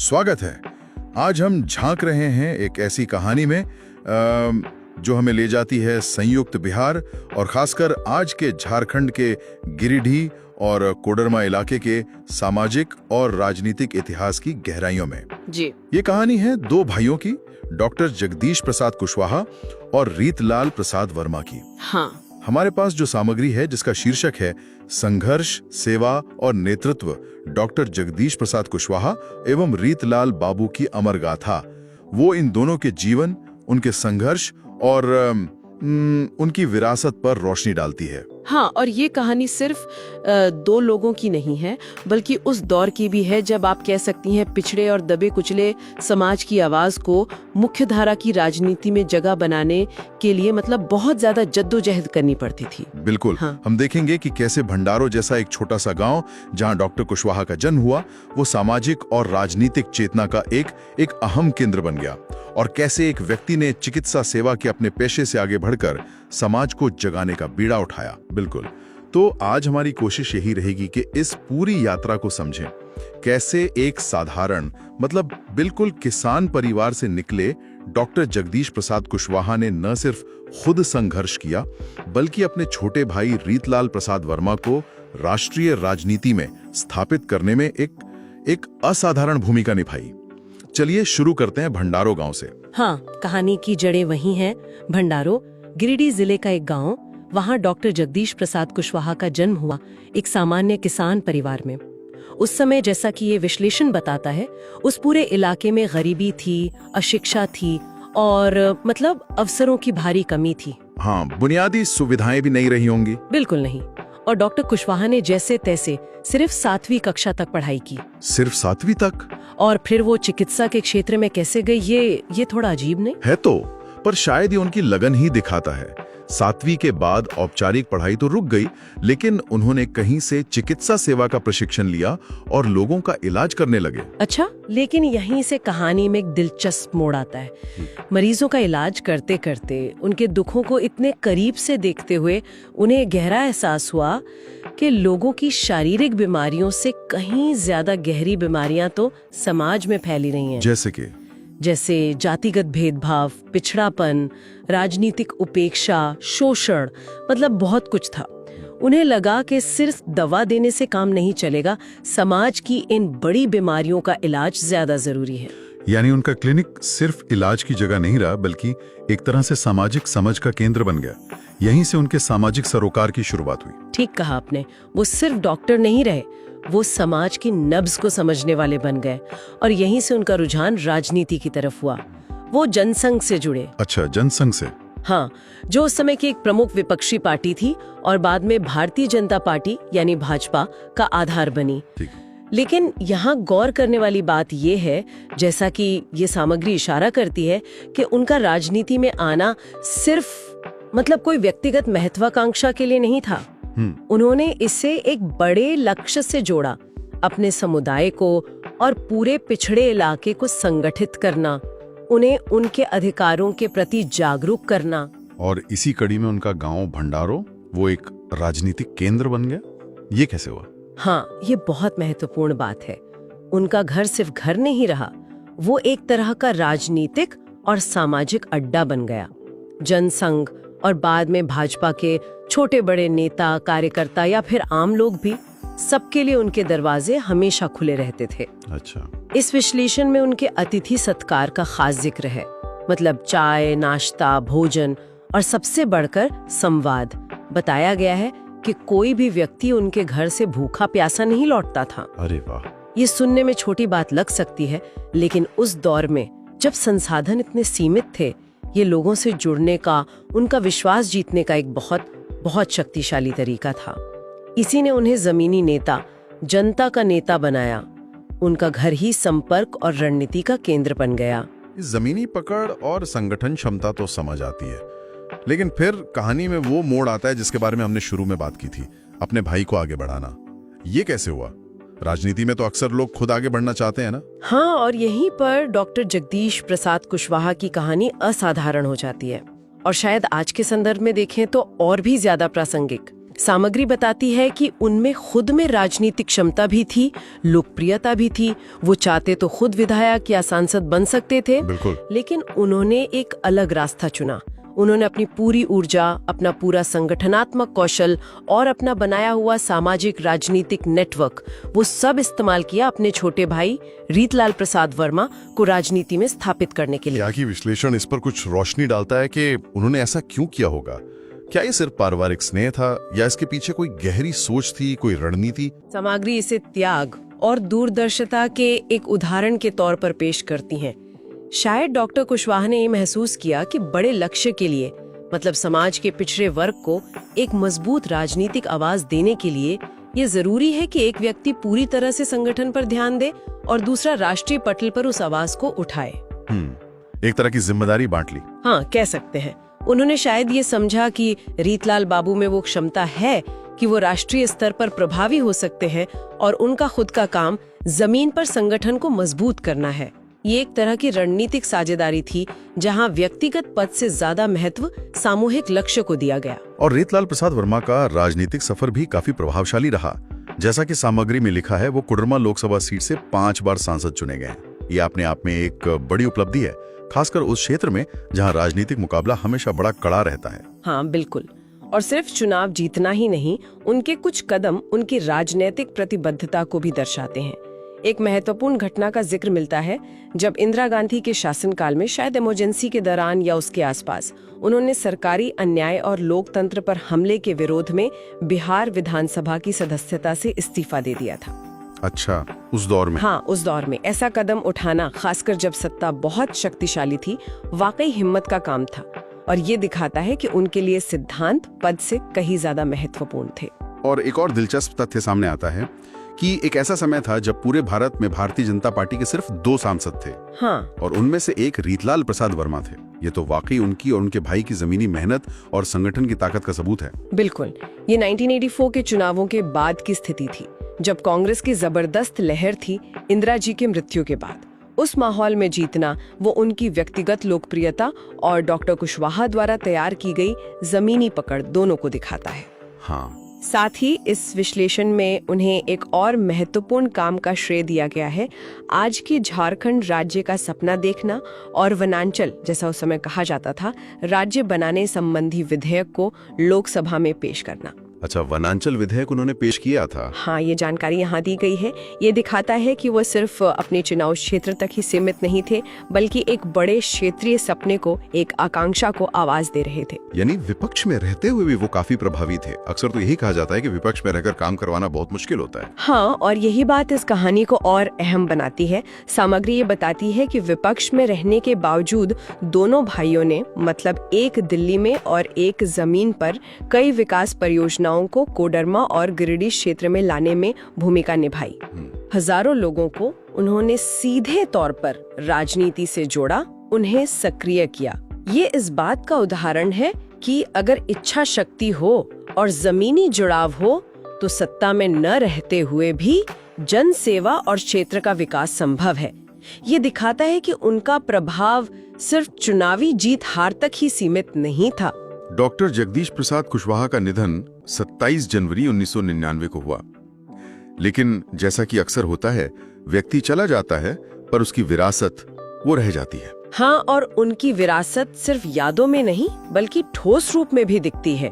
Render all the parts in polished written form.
स्वागत है। आज हम झांक रहे हैं एक ऐसी कहानी में जो हमें ले जाती है संयुक्त बिहार और खासकर आज के झारखंड के गिरिडीह और कोडरमा इलाके के सामाजिक और राजनीतिक इतिहास की गहराइयों में। जी। ये कहानी है दो भाइयों की, डॉक्टर जगदीश प्रसाद कुशवाहा और रीतलाल प्रसाद वर्मा की। हाँ। हमारे पास जो सामग्री है जिसका शीर्षक है संघर्ष, सेवा और नेतृत्व, डॉक्टर जगदीश प्रसाद कुशवाहा एवं रीतलाल बाबू की अमर गाथा, वो इन दोनों के जीवन, उनके संघर्ष और उनकी विरासत पर रोशनी डालती है। हाँ, और ये कहानी सिर्फ दो लोगों की नहीं है, बल्कि उस दौर की भी है जब आप कह सकती हैं पिछड़े और दबे कुचले समाज की आवाज को मुख्य धारा की राजनीति में जगह बनाने के लिए बहुत ज्यादा जद्दोजहद करनी पड़ती थी। बिल्कुल। हाँ। हम देखेंगे कि कैसे भंडारो जैसा एक छोटा सा गांव जहां डॉक्टर कुशवाहा का जन्म हुआ, वो सामाजिक और राजनीतिक चेतना का एक अहम केंद्र बन गया, और कैसे एक व्यक्ति ने चिकित्सा सेवा के अपने पेशे से आगे बढ़कर समाज को जगाने का बीड़ा उठाया। बिल्कुल। तो आज हमारी कोशिश यही रहेगी कि इस पूरी यात्रा को समझें, कैसे एक साधारण बिल्कुल किसान परिवार से निकले डॉक्टर जगदीश प्रसाद कुशवाहा ने न सिर्फ खुद संघर्ष किया, बल्कि अपने छोटे भाई रीतलाल प्रसाद वर्मा को राष्ट्रीय राजनीति में स्थापित करने में एक असाधारण भूमिका निभाई। चलिए शुरू करते हैं भंडारो गांव से। हाँ, कहानी की जड़ें वही हैं। भंडारो गिरिडीह जिले का एक गांव, वहाँ डॉक्टर जगदीश प्रसाद कुशवाहा का जन्म हुआ एक सामान्य किसान परिवार में। उस समय, जैसा कि ये विश्लेषण बताता है, उस पूरे इलाके में गरीबी थी, अशिक्षा थी और अवसरों की भारी कमी थी। हाँ, बुनियादी सुविधाएं भी नहीं रही होंगी। बिल्कुल नहीं। और डॉक्टर कुशवाहा ने जैसे तैसे सिर्फ 7वीं कक्षा तक पढ़ाई की। सिर्फ 7वीं तक? और फिर वो चिकित्सा के क्षेत्र में कैसे गई, ये थोड़ा अजीब नहीं है तो, पर शायद ये उनकी लगन ही दिखाता है। 7वीं के बाद औपचारिक पढ़ाई तो रुक गई, लेकिन उन्होंने कहीं से चिकित्सा सेवा का प्रशिक्षण लिया और लोगों का इलाज करने लगे। अच्छा, लेकिन यहीं से कहानी में एक दिलचस्प मोड़ आता है। मरीजों का इलाज करते करते, उनके दुखों को इतने करीब से देखते हुए उन्हें गहरा एहसास हुआ कि लोगों की शारीरिक बीमारियों से कहीं ज्यादा गहरी बीमारियां तो समाज में फैली रही हैं। जैसे जातिगत भेदभाव, पिछड़ापन, राजनीतिक उपेक्षा, शोषण, बहुत कुछ था। उन्हें लगा कि सिर्फ दवा देने से काम नहीं चलेगा, समाज की इन बड़ी बीमारियों का इलाज ज्यादा जरूरी है। यानी उनका क्लिनिक सिर्फ इलाज की जगह नहीं रहा, बल्कि एक तरह से सामाजिक समझ का केंद्र बन गया। यहीं से उनके सामाजिक सरोकार की शुरुआत हुई। ठीक कहा आपने। वो सिर्फ डॉक्टर नहीं रहे, वो समाज की नब्ज को समझने वाले बन गए, और यहीं से उनका रुझान राजनीति की तरफ हुआ। वो जनसंघ से जुड़े। अच्छा, जनसंघ से? हाँ, जो उस समय की एक प्रमुख विपक्षी पार्टी थी और बाद में भारतीय जनता पार्टी यानी भाजपा का आधार बनी। लेकिन यहाँ गौर करने वाली बात ये है, जैसा कि ये सामग्री इशारा करती है, कि उनका राजनीति में आना सिर्फ कोई व्यक्तिगत महत्वाकांक्षा के लिए नहीं था। उन्होंने इसे एक बड़े लक्ष्य से जोड़ा, अपने समुदाय को और पूरे पिछड़े इलाके को संगठित करना, उन्हें उनके अधिकारों के प्रति जागरूक करना। और इसी कड़ी में उनका गांव भंडारो वो एक राजनीतिक केंद्र बन गया। ये कैसे हुआ? हाँ, ये बहुत महत्वपूर्ण बात है। उनका घर सिर्फ घर नहीं रहा, वो एक तरह का राजनीतिक और सामाजिक अड्डा बन गया। जनसंघ और बाद में भाजपा के छोटे बड़े नेता, कार्यकर्ता या फिर आम लोग भी, सबके लिए उनके दरवाजे हमेशा खुले रहते थे। अच्छा। इस विश्लेषण में उनके अतिथि सत्कार का खास जिक्र है, चाय, नाश्ता, भोजन और सबसे बढ़कर संवाद। बताया गया है कि कोई भी व्यक्ति उनके घर से भूखा प्यासा नहीं लौटता था। अरे वाह! ये सुनने में छोटी बात लग सकती है, लेकिन उस दौर में जब संसाधन इतने सीमित थे, ये लोगों से जुड़ने का, उनका विश्वास जीतने का एक बहुत शक्तिशाली तरीका था। इसी ने उन्हें जमीनी नेता, जनता का नेता बनाया। उनका घर ही संपर्क और रणनीति का केंद्र बन गया। जमीनी पकड़ और संगठन क्षमता तो समझ आती है, लेकिन फिर कहानी में वो मोड़ आता है जिसके बारे में हमने शुरू में बात की थी, अपने भाई को आगे बढ़ाना। ये कैसे हुआ? राजनीति में तो अक्सर लोग खुद आगे बढ़ना चाहते हैं ना? हाँ, और यहीं पर डॉक्टर जगदीश प्रसाद कुशवाहा की कहानी असाधारण हो जाती है, और शायद आज के संदर्भ में देखें तो और भी ज्यादा प्रासंगिक। सामग्री बताती है कि उनमें खुद में राजनीतिक क्षमता भी थी, लोकप्रियता भी थी। वो चाहते तो खुद विधायक या सांसद बन सकते थे, बिल्कुल। लेकिन उन्होंने एक अलग रास्ता चुना। उन्होंने अपनी पूरी ऊर्जा, अपना पूरा संगठनात्मक कौशल और अपना बनाया हुआ सामाजिक राजनीतिक नेटवर्क, वो सब इस्तेमाल किया अपने छोटे भाई रीतलाल प्रसाद वर्मा को राजनीति में स्थापित करने के लिए। त्यागी विश्लेषण इस पर कुछ रोशनी डालता है कि उन्होंने ऐसा क्यों किया होगा। क्या ये सिर्फ पारिवारिक स्नेह था या इसके पीछे कोई गहरी सोच थी, कोई रणनीति? सामग्री इसे त्याग और दूरदर्शिता के एक उदाहरण के तौर पर पेश करती हैं। शायद डॉक्टर कुशवाहा ने ये महसूस किया कि बड़े लक्ष्य के लिए, मतलब समाज के पिछड़े वर्ग को एक मजबूत राजनीतिक आवाज देने के लिए, ये जरूरी है कि एक व्यक्ति पूरी तरह से संगठन पर ध्यान दे और दूसरा राष्ट्रीय पटल पर उस आवाज को उठाए। एक तरह की जिम्मेदारी बांट ली। हाँ, कह सकते हैं। उन्होंने शायद ये समझा कि रीतलाल बाबू में वो क्षमता है कि वो राष्ट्रीय स्तर पर प्रभावी हो सकते हैं और उनका खुद का काम जमीन पर संगठन को मजबूत करना है। ये एक तरह की रणनीतिक साझेदारी थी जहां व्यक्तिगत पद से ज्यादा महत्व सामूहिक लक्ष्य को दिया गया। और रीतलाल प्रसाद वर्मा का राजनीतिक सफर भी काफी प्रभावशाली रहा। जैसा कि सामग्री में लिखा है, वो कोडरमा लोकसभा सीट से 5 बार सांसद चुने गए। ये अपने आप में एक बड़ी उपलब्धि है, खासकर उस क्षेत्र में जहां राजनीतिक मुकाबला हमेशा बड़ा कड़ा रहता है। हाँ, बिल्कुल। और सिर्फ चुनाव जीतना ही नहीं, उनके कुछ कदम उनकी राजनीतिक प्रतिबद्धता को भी दर्शाते हैं। एक महत्वपूर्ण घटना का जिक्र मिलता है जब इंदिरा गांधी के शासनकाल में, शायद इमरजेंसी के दौरान या उसके आसपास, उन्होंने सरकारी अन्याय और लोकतंत्र पर हमले के विरोध में बिहार विधानसभा की सदस्यता से इस्तीफा दे दिया था। अच्छा, उस दौर में? हाँ, उस दौर में ऐसा कदम उठाना, खासकर जब सत्ता बहुत शक्तिशाली थी, वाकई हिम्मत का काम था। और ये दिखाता है कि उनके लिए सिद्धांत पद से कहीं ज्यादा महत्वपूर्ण थे। और एक और दिलचस्प तथ्य सामने आता है कि एक ऐसा समय था जब पूरे भारत में भारतीय जनता पार्टी के सिर्फ 2 सांसद थे। हाँ, और उनमें से एक रीतलाल प्रसाद वर्मा थे। ये तो वाकई उनकी और उनके भाई की जमीनी मेहनत और संगठन की ताकत का सबूत है। बिल्कुल। ये 1984 के चुनावों के बाद की स्थिति थी, जब कांग्रेस की जबरदस्त लहर थी इंदिरा जी के मृत्यु के बाद। उस माहौल में जीतना, वो उनकी व्यक्तिगत लोकप्रियता और डॉक्टर कुशवाहा द्वारा तैयार की गई जमीनी पकड़ दोनों को दिखाता है। हाँ, साथ ही इस विश्लेषण में उन्हें एक और महत्वपूर्ण काम का श्रेय दिया गया है, आज की झारखंड राज्य का सपना देखना और वनांचल, जैसा उस समय कहा जाता था, राज्य बनाने संबंधी विधेयक को लोकसभा में पेश करना। अच्छा, वनांचल विधेयक उन्होंने पेश किया था। हाँ, ये जानकारी यहाँ दी गई है। ये दिखाता है कि वो सिर्फ अपने चुनाव क्षेत्र तक ही सीमित नहीं थे, बल्कि एक बड़े क्षेत्रीय सपने को, एक आकांक्षा को आवाज दे रहे थे। यानी विपक्ष में रहते हुए भी वो काफी प्रभावी थे। अक्सर तो यही कहा जाता है कि विपक्ष में रहकर काम करवाना बहुत मुश्किल होता है। हाँ, और यही बात इस कहानी को और अहम बनाती है। सामग्री ये बताती है कि विपक्ष में रहने के बावजूद दोनों भाइयों ने, मतलब एक दिल्ली में और एक जमीन पर, कई विकास परियोजनाओं को कोडरमा और गिरिडीह क्षेत्र में लाने में भूमिका निभाई। हजारों लोगों को उन्होंने सीधे तौर पर राजनीति से जोड़ा, उन्हें सक्रिय किया। ये इस बात का उदाहरण है कि अगर इच्छा शक्ति हो और जमीनी जुड़ाव हो तो सत्ता में न रहते हुए भी जन सेवा और क्षेत्र का विकास संभव है। ये दिखाता है कि उनका प्रभाव सिर्फ चुनावी जीत हार तक ही सीमित नहीं था। डॉक्टर जगदीश प्रसाद कुशवाहा का निधन 27 जनवरी 1999 को हुआ। लेकिन जैसा कि अक्सर होता है, व्यक्ति चला जाता है पर उसकी विरासत वो रह जाती है। हाँ, और उनकी विरासत सिर्फ यादों में नहीं बल्कि ठोस रूप में भी दिखती है।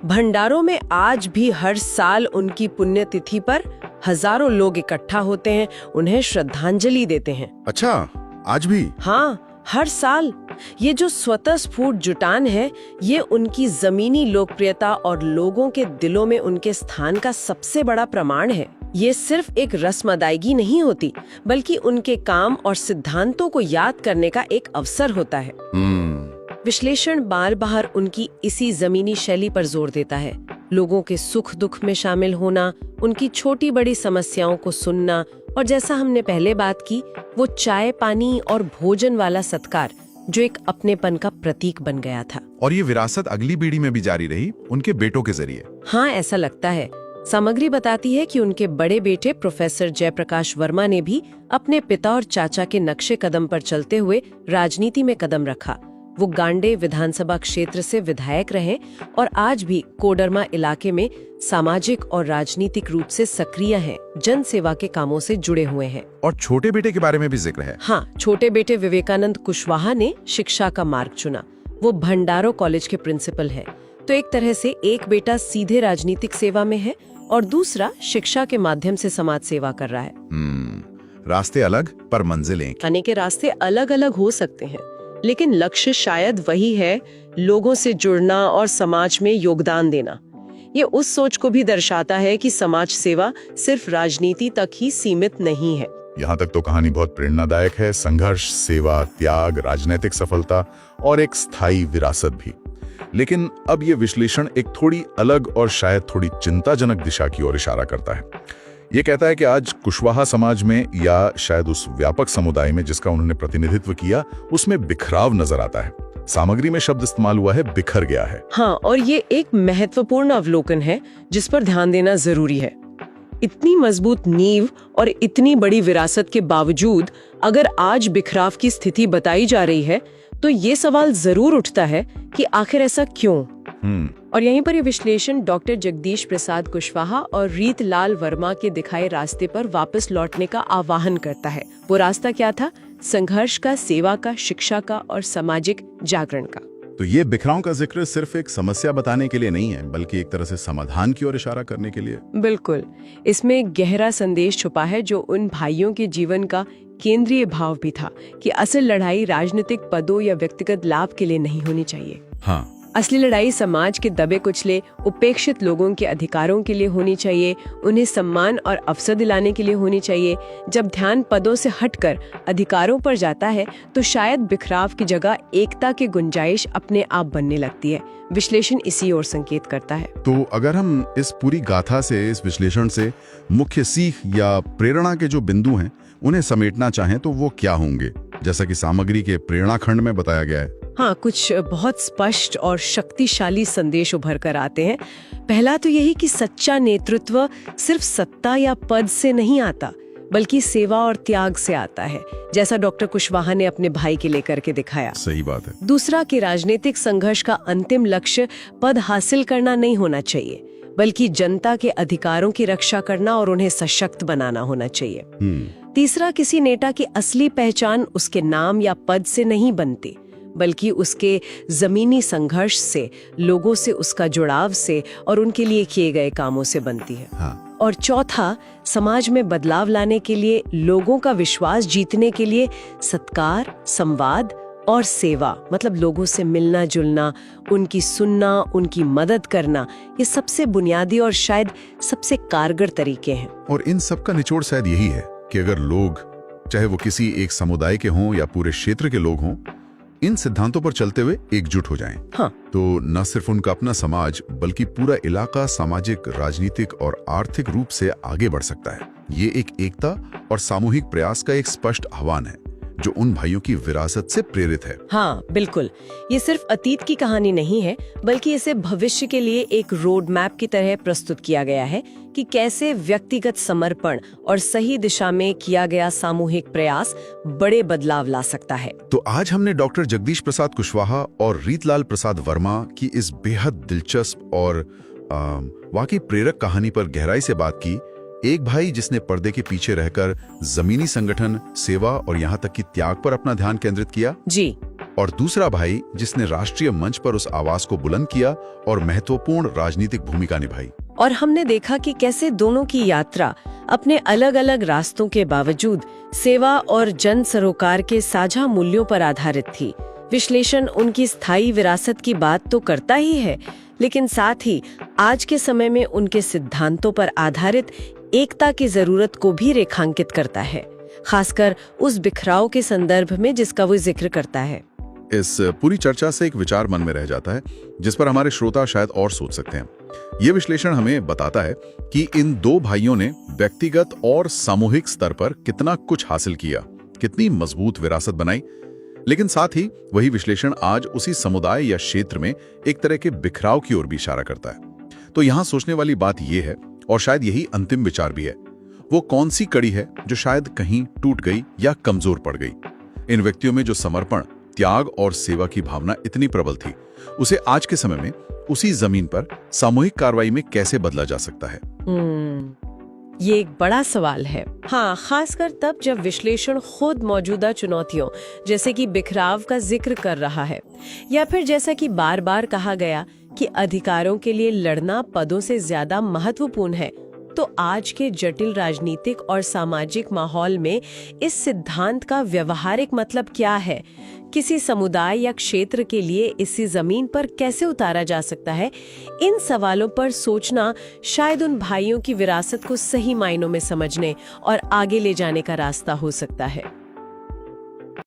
भंडारों में आज भी हर साल उनकी पुण्यतिथि पर हजारों लोग इकट्ठा होते हैं, उन्हें श्रद्धांजलि देते हैं। अच्छा, आज भी? हाँ, हर साल। ये जो स्वतःस्फूर्त जुटान है, ये उनकी जमीनी लोकप्रियता और लोगों के दिलों में उनके स्थान का सबसे बड़ा प्रमाण है। ये सिर्फ एक रस्म अदायगी नहीं होती, बल्कि उनके काम और सिद्धांतों को याद करने का एक अवसर होता है। विश्लेषण बार बार उनकी इसी जमीनी शैली पर जोर देता है। लोगों के सुख दुख में शामिल होना, उनकी छोटी बड़ी समस्याओं को सुनना, और जैसा हमने पहले बात की, वो चाय पानी और भोजन वाला सत्कार जो एक अपनेपन का प्रतीक बन गया था। और ये विरासत अगली पीढ़ी में भी जारी रही, उनके बेटों के जरिए। हाँ, ऐसा लगता है। सामग्री बताती है कि उनके बड़े बेटे प्रोफेसर जयप्रकाश वर्मा ने भी अपने पिता और चाचा के नक्शे कदम पर चलते हुए राजनीति में कदम रखा। वो गांडे विधानसभा क्षेत्र से विधायक रहे और आज भी कोडरमा इलाके में सामाजिक और राजनीतिक रूप से सक्रिय हैं, जन सेवा के कामों से जुड़े हुए हैं। और छोटे बेटे के बारे में भी जिक्र है। हाँ, छोटे बेटे विवेकानंद कुशवाहा ने शिक्षा का मार्ग चुना। वो भंडारो कॉलेज के प्रिंसिपल हैं। तो एक तरह से एक बेटा सीधे राजनीतिक सेवा में है और दूसरा शिक्षा के माध्यम से समाज सेवा कर रहा है। रास्ते अलग पर मंजिलें। आने के रास्ते अलग अलग हो सकते हैं, लेकिन लक्ष्य शायद वही है, लोगों से जुड़ना और समाज में योगदान देना। ये उस सोच को भी दर्शाता है कि समाज सेवा सिर्फ राजनीति तक ही सीमित नहीं है। यहाँ तक तो कहानी बहुत प्रेरणादायक है। संघर्ष, सेवा, त्याग, राजनीतिक सफलता और एक स्थायी विरासत भी। लेकिन अब ये विश्लेषण एक थोड़ी अलग और शायद थोड़ी चिंताजनक दिशा की ओर इशारा करता है। ये कहता है कि आज कुशवाहा समाज में, या शायद उस व्यापक समुदाय में जिसका उन्होंने प्रतिनिधित्व किया, उसमें बिखराव नजर आता है। सामग्री में शब्द इस्तेमाल हुआ है, बिखर गया है। हाँ, और ये एक महत्वपूर्ण अवलोकन है जिस पर ध्यान देना जरूरी है। इतनी मजबूत नींव और इतनी बड़ी विरासत के बावजूद अगर आज बिखराव की स्थिति बताई जा रही है, तो ये सवाल जरूर उठता है कि आखिर ऐसा क्यों। और यहीं पर ये विश्लेषण डॉक्टर जगदीश प्रसाद कुशवाहा और रीतलाल वर्मा के दिखाए रास्ते पर वापस लौटने का आह्वान करता है। वो रास्ता क्या था? संघर्ष का, सेवा का, शिक्षा का और सामाजिक जागरण का। तो ये बिखराव का जिक्र सिर्फ एक समस्या बताने के लिए नहीं है, बल्कि एक तरह से समाधान की ओर इशारा करने के लिए। बिल्कुल, इसमें एक गहरा संदेश छुपा है जो उन भाइयों के जीवन का केंद्रीय भाव भी था कि असल लड़ाई राजनीतिक पदों या व्यक्तिगत लाभ के लिए नहीं होनी चाहिए। हाँ, असली लड़ाई समाज के दबे कुचले, उपेक्षित लोगों के अधिकारों के लिए होनी चाहिए, उन्हें सम्मान और अवसर दिलाने के लिए होनी चाहिए। जब ध्यान पदों से हटकर अधिकारों पर जाता है, तो शायद बिखराव की जगह एकता की गुंजाइश अपने आप बनने लगती है। विश्लेषण इसी ओर संकेत करता है। तो अगर हम इस पूरी गाथा से, इस विश्लेषण से मुख्य सीख या प्रेरणा के जो बिंदु हैं, उन्हें समेटना चाहें तो वो क्या होंगे, जैसा कि सामग्री के प्रेरणा खंड में बताया गया है? हाँ, कुछ बहुत स्पष्ट और शक्तिशाली संदेश उभर कर आते हैं। पहला तो यही कि सच्चा नेतृत्व सिर्फ सत्ता या पद से नहीं आता, बल्कि सेवा और त्याग से आता है, जैसा डॉक्टर कुशवाहा ने अपने भाई के लेकर के दिखाया। सही बात है। दूसरा कि राजनीतिक संघर्ष का अंतिम लक्ष्य पद हासिल करना नहीं होना चाहिए, बल्कि जनता के अधिकारों की रक्षा करना और उन्हें सशक्त बनाना होना चाहिए। तीसरा, किसी नेता की असली पहचान उसके नाम या पद से नहीं बनती, बल्कि उसके जमीनी संघर्ष से, लोगों से उसका जुड़ाव से और उनके लिए किए गए कामों से बनती है। हाँ। और चौथा, समाज में बदलाव लाने के लिए, लोगों का विश्वास जीतने के लिए सत्कार, संवाद और सेवा, मतलब लोगों से मिलना जुलना, उनकी सुनना, उनकी मदद करना, ये सबसे बुनियादी और शायद सबसे कारगर तरीके हैं। और इन सब का निचोड़ शायद यही है कि अगर लोग, चाहे वो किसी एक समुदाय के हों या पूरे क्षेत्र के लोग हों, इन सिद्धांतों पर चलते हुए एकजुट हो जाएं, हाँ, तो न सिर्फ उनका अपना समाज, बल्कि पूरा इलाका सामाजिक, राजनीतिक और आर्थिक रूप से आगे बढ़ सकता है। ये एक एकता और सामूहिक प्रयास का एक स्पष्ट आह्वान है, जो उन भाइयों की विरासत से प्रेरित है। हाँ, बिल्कुल। ये सिर्फ अतीत की कहानी नहीं है, बल्कि इसे भविष्य के लिए एक रोड मैप की तरह प्रस्तुत किया गया है कि कैसे व्यक्तिगत समर्पण और सही दिशा में किया गया सामूहिक प्रयास बड़े बदलाव ला सकता है। तो आज हमने डॉक्टर जगदीश प्रसाद कुशवाहा और रीतलाल प्रसाद वर्मा की इस बेहद दिलचस्प और वाकई प्रेरक कहानी पर गहराई से बात की। एक भाई जिसने पर्दे के पीछे रहकर जमीनी संगठन, सेवा और यहाँ तक कि त्याग पर अपना ध्यान केंद्रित किया जी, और दूसरा भाई जिसने राष्ट्रीय मंच पर उस आवाज को बुलंद किया और महत्वपूर्ण राजनीतिक भूमिका निभाई। और हमने देखा कि कैसे दोनों की यात्रा अपने अलग अलग रास्तों के बावजूद सेवा और जन सरोकार के साझा मूल्यों पर आधारित थी। विश्लेषण उनकी स्थायी विरासत की बात तो करता ही है, लेकिन साथ ही आज के समय में उनके सिद्धांतों पर आधारित एकता की जरूरत को भी रेखांकित करता है, खासकर उस बिखराव के संदर्भ में जिसका वो जिक्र करता है। इस पूरी चर्चा से एक विचार मन में रह जाता है, जिस पर हमारे श्रोता शायद और सोच सकते हैं। ये विश्लेषण हमें बताता है कि इन दो भाइयों ने व्यक्तिगत और सामूहिक स्तर पर कितना कुछ हासिल किया, कितनी मजबूत विरासत बनाई, लेकिन साथ ही वही विश्लेषण आज उसी समुदाय या क्षेत्र में एक तरह के बिखराव की ओर भी इशारा करता है। तो यहाँ सोचने वाली बात यह है, और शायद यही अंतिम विचार भी है, वो कौन सी कड़ी है जो शायद कहीं टूट गई या कमजोर पड़ गई। इन व्यक्तियों में जो समर्पण त्याग और सेवा की भावना इतनी प्रबल थी, उसे आज के समय में उसी जमीन पर सामूहिक कार्रवाई में कैसे बदला जा सकता है? ये एक बड़ा सवाल है। हाँ, खासकर तब जब विश्लेषण खुद मौजूदा चुनौतियों जैसे कि बिखराव का जिक्र कर रहा है, या फिर जैसा कि बार बार कहा गया कि अधिकारों के लिए लड़ना पदों से ज्यादा महत्वपूर्ण है। तो आज के जटिल राजनीतिक और सामाजिक माहौल में इस सिद्धांत का व्यवहारिक मतलब क्या है? किसी समुदाय या क्षेत्र के लिए इसी जमीन पर कैसे उतारा जा सकता है? इन सवालों पर सोचना शायद उन भाइयों की विरासत को सही मायनों में समझने और आगे ले जाने का रास्ता हो सकता है।